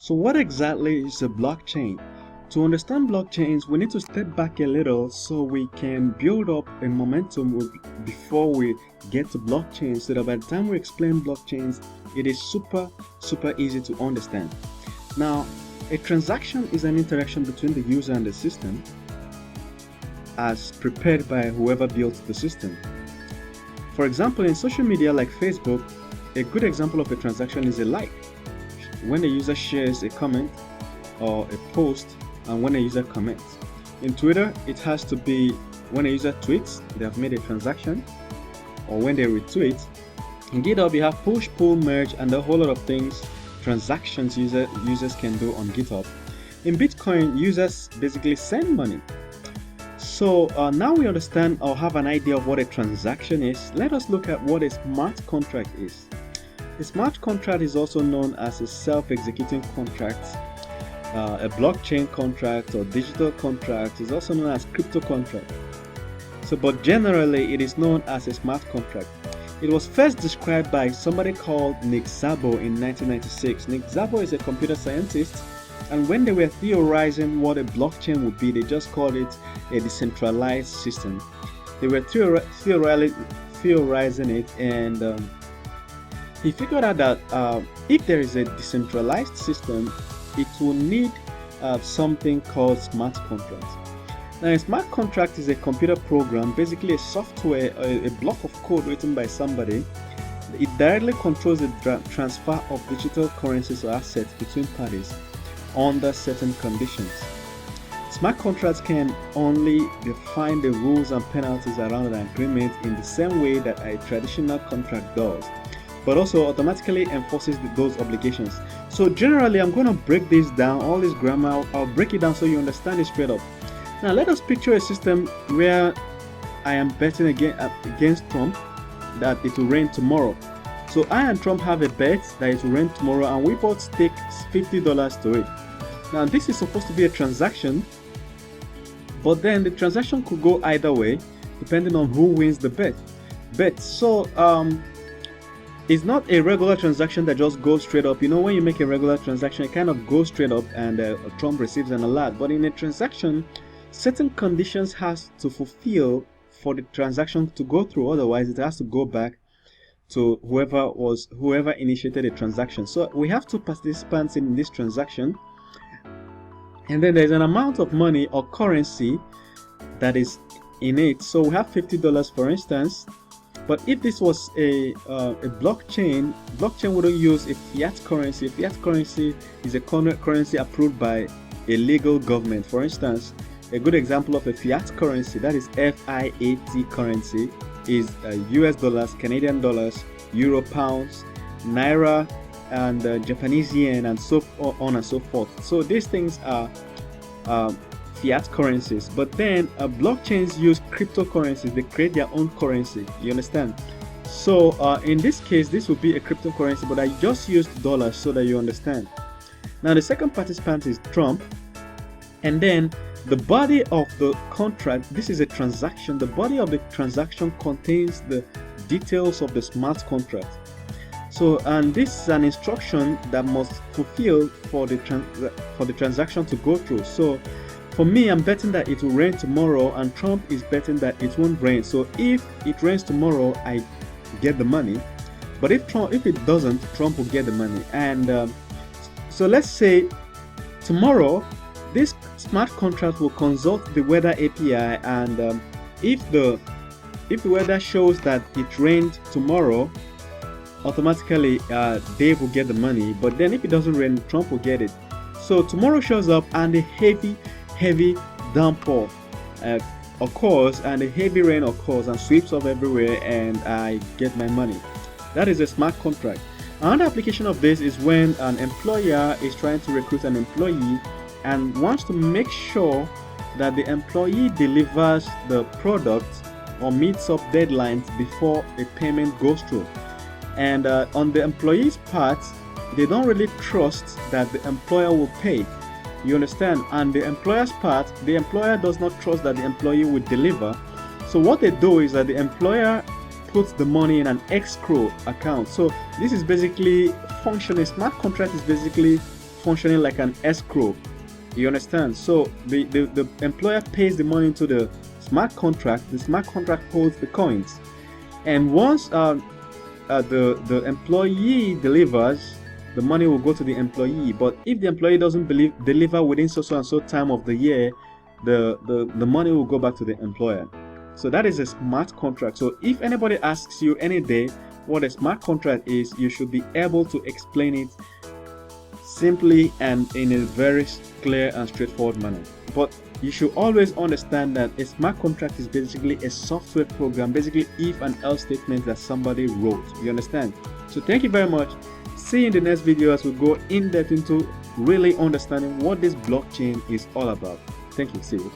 So what exactly is a blockchain? To understand blockchains, we need to step back a little so we can build up a momentum before we get to blockchains, so that by the time we explain blockchains, it is super easy to understand. Now, a transaction is an interaction between the user and the system as prepared by whoever built the system. For example, in social media like Facebook, a good example of a transaction is a like. When a user shares a comment or a post, and when a user comments. In Twitter, it has to be when a user tweets, they have made a transaction, or when they retweet. In GitHub, you have push, pull, merge, and a whole lot of things, transactions users can do on GitHub. In Bitcoin, users basically send money. So now we understand or have an idea of what a transaction is. Let us look at what a smart contract is. A smart contract is also known as a self-executing contract. A blockchain contract or digital contract is also known as crypto contract. But generally it is known as a smart contract. It was first described by somebody called Nick Szabo in 1996. Nick Szabo is a computer scientist, and when they were theorizing what a blockchain would be, they just called it a decentralized system. They were theorizing it, and he figured out that if there is a decentralized system, it will need something called smart contracts. Now, a smart contract is a computer program, basically a software, a block of code written by somebody. It directly controls the transfer of digital currencies or assets between parties under certain conditions. Smart contracts can only define the rules and penalties around an agreement in the same way that a traditional contract does, but also automatically enforces those obligations. So generally, I'm going to break this down, all this grammar, I'll break it down so you understand it straight up. Now let us picture a system where I am betting against Trump that it will rain tomorrow. So I and Trump have a bet that it will rain tomorrow, and we both stake $50 to it. Now this is supposed to be a transaction, but then the transaction could go either way depending on who wins the bet. So it's not a regular transaction that just goes straight up. You know, when you make a regular transaction, it kind of goes straight up and Trump receives an alert. But in a transaction, certain conditions has to fulfill for the transaction to go through. Otherwise, it has to go back to whoever initiated the transaction. So we have two participants in this transaction, and then there's an amount of money or currency that is in it. So we have $50, for instance. But if this was a blockchain wouldn't use a fiat currency. A fiat currency is a currency approved by a legal government. For instance, a good example of a fiat currency, that is FIAT currency, is US dollars, Canadian dollars, Euro, pounds, Naira, and Japanese yen, and so on and so forth. So these things are fiat currencies. But then blockchains use cryptocurrencies. They create their own currency, you understand? So in this case, this will be a cryptocurrency, but I just used dollars so that you understand. Now the second participant is Trump, and then the body of the contract, this is a transaction. The body of the transaction contains the details of the smart contract. So, and this is an instruction that must fulfill for the transaction to go through. So for me, I'm betting that it will rain tomorrow, and Trump is betting that it won't rain. So if it rains tomorrow, I get the money. But if it doesn't, Trump will get the money. And so let's say tomorrow, this smart contract will consult the weather API, and if the weather shows that it rained tomorrow, automatically Dave will get the money. But then if it doesn't rain, Trump will get it. So tomorrow shows up, and a heavy downpour occurs, and a heavy rain occurs and sweeps up everywhere, and I get my money. That is a smart contract. Another application of this is when an employer is trying to recruit an employee and wants to make sure that the employee delivers the product or meets up deadlines before a payment goes through. And on the employee's part, they don't really trust that the employer will pay. You understand? And the employer's part, the employer does not trust that the employee will deliver. So what they do is that the employer puts the money in an escrow account. So this is basically functioning. Smart contract is basically functioning like an escrow. You understand? So the employer pays the money into the smart contract. The smart contract holds the coins, and once the employee delivers, the money will go to the employee. But if the employee doesn't deliver within so and so time of the year, the money will go back to the employer. So that is a smart contract. So if anybody asks you any day what a smart contract is, you should be able to explain it simply and in a very clear and straightforward manner. But you should always understand that a smart contract is basically a software program, basically if and else statement that somebody wrote. You understand? So thank you very much. See you in the next video as we go in depth into really understanding what this blockchain is all about. Thank you. See you.